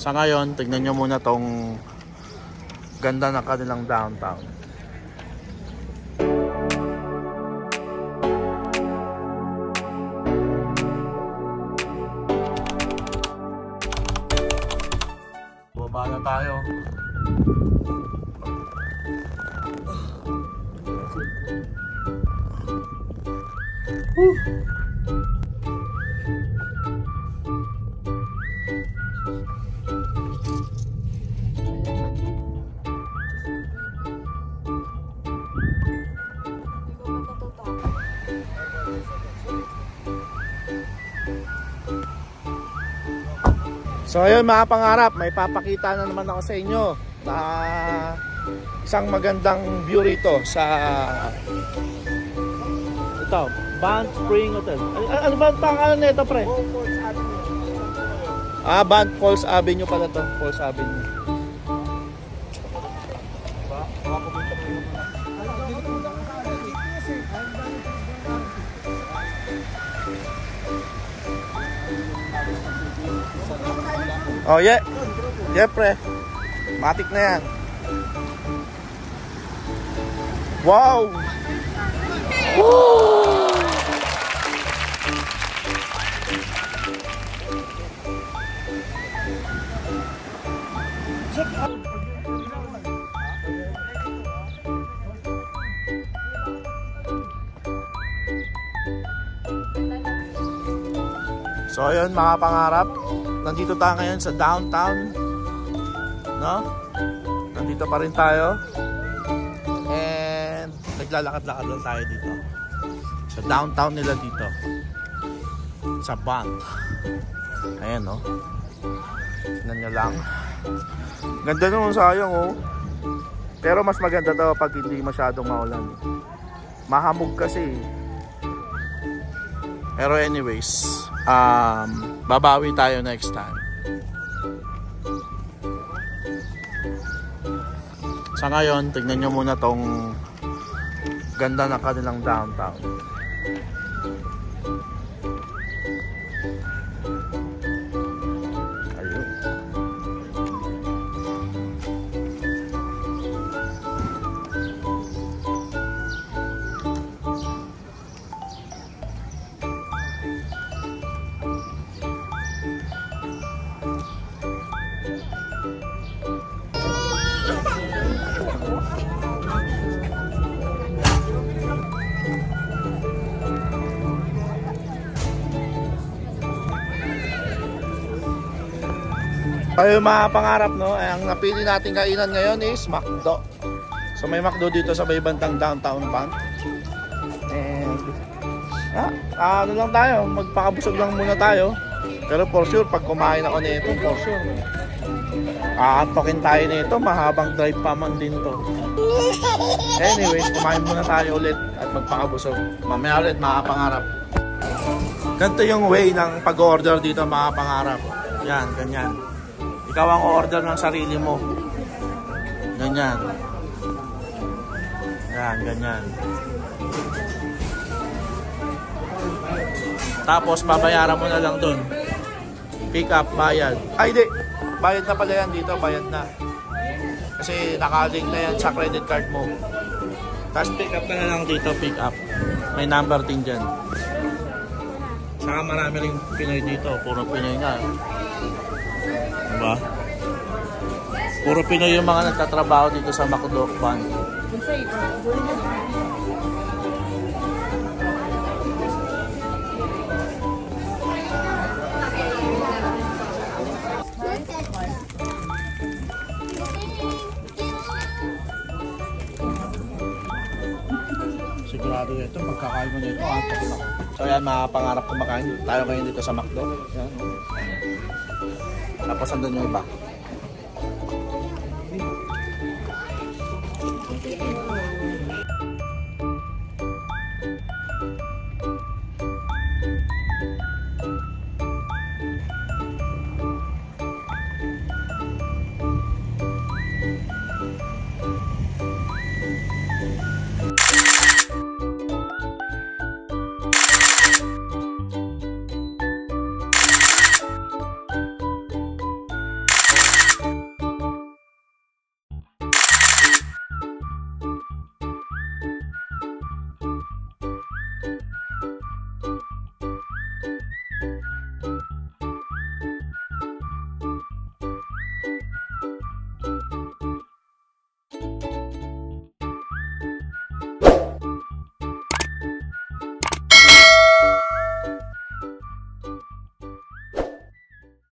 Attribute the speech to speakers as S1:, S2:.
S1: Sa ngayon, tignan nyo muna tong ganda ng kanilang downtown. Baba na tayo. So ayun mga pangarap, may papakita na naman ako sa inyo na isang magandang view rito sa ito, Banff Spring Hotel. Ano ba ang pangalan nito, pre? Banff Falls Avenue pala to, Falls Avenue. Oh yeah. Yeah, pre. Matik na yan. Wow. Woo! So ayun mga pangarap, nandito tayo ngayon sa downtown, no? Nandito pa rin tayo. And naglalakad-lakad lang tayo dito. Sa downtown nila dito. Sa Banff. Ayan, no? Tignan nyo lang. Ganda naman, sayang, oh. Pero mas maganda to pag hindi masyadong maulan. Mahamog kasi. Pero anyways, babawi tayo next time. Sa ngayon, tignan nyo muna tong ganda ng kanilang downtown. Ayun. Kayo mga pangarap, no? Ang napili nating kainan ngayon is McDo. So may McDo dito sa may bandang downtown Banff. And ano lang tayo, magpakabusog lang muna tayo. Pero for sure, pag kumain ako nito, for sure aantokin tayo nito, mahabang drive pa man din to. Anyways, kumain muna tayo ulit at magpakabusog. Mamaya ulit mga pangarap. Ganito yung way ng pag-order dito mga pangarap. Yan, ganyan. Ikaw ang order ng sarili mo. Ganyan. Yan, ganyan. Tapos babayaran mo na lang dun. Pick up, bayad. Ay, di. Bayad na pala yan dito, bayad na. Kasi nakalink na yan sa credit card mo. Tapos pick up ka na lang dito, pick up. May number din dyan. Saka marami rin Pinoy dito. Puro Pinoy nga. Diba? Puro Pinoy yung mga nagtatrabaho dito sa McDo Banff. Sigurado ito, pagkakain mo nito, antok na. So yan, mga pangarap kumakain tayo ngayon dito sa McDo. Yan. Tapos andun yung iba.